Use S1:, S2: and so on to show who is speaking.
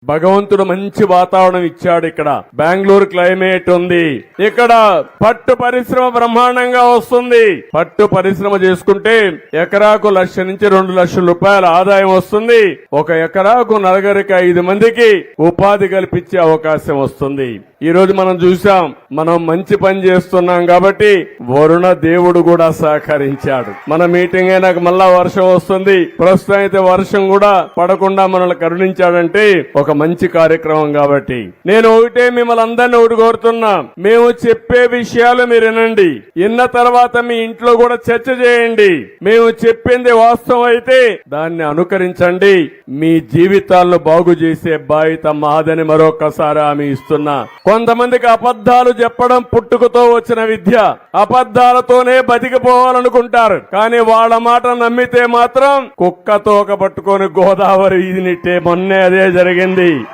S1: భగవంతుడు మంచి వాతావరణం ఇచ్చాడు. ఇక్కడ బెంగళూరు క్లైమేట్ ఉంది. ఇక్కడ పట్టు పరిశ్రమ బ్రహ్మాండంగా వస్తుంది. పట్టు పరిశ్రమ చేసుకుంటే ఎకరాకు 1,00,000 నుంచి 2,00,000 రూపాయల ఆదాయం వస్తుంది. ఒక ఎకరాకు 4-5 మందికి ఉపాధి కల్పించే అవకాశం వస్తుంది. ఈ రోజు మనం చూసాం, మనం మంచి పని చేస్తున్నాం కాబట్టి వరుణ దేవుడు కూడా సహకరించాడు. మన మీటింగ్ అయినాక మళ్ళా వర్షం వస్తుంది. ప్రస్తుతం అయితే వర్షం కూడా పడకుండా మనల్ని కరుణించాడంటే ఒక మంచి కార్యక్రమం. కాబట్టి నేను ఒకటే మిమ్మల్ని అందరినీ ఒకటి కోరుతున్నా, మేము చెప్పే విషయాలు మీరు వినండి. విన్న తర్వాత మీ ఇంట్లో కూడా చర్చ చేయండి. మేము చెప్పింది వాస్తవం అయితే దాన్ని అనుకరించండి. మీ జీవితాలను బాగు చేసే బాధ్యత మాదని మరొకసారి హామీ ఇస్తున్నా. కొంతమందికి అబద్ధాలు చెప్పడం పుట్టుకతో వచ్చిన విద్య. అబద్ధాలతోనే బతికిపోవాలనుకుంటారు. కానీ వాళ్ళ మాట నమ్మితే మాత్రం కుక్క తోక పట్టుకొని గోదావరి ఇది నిట్టే. మొన్నే అదే జరిగింది.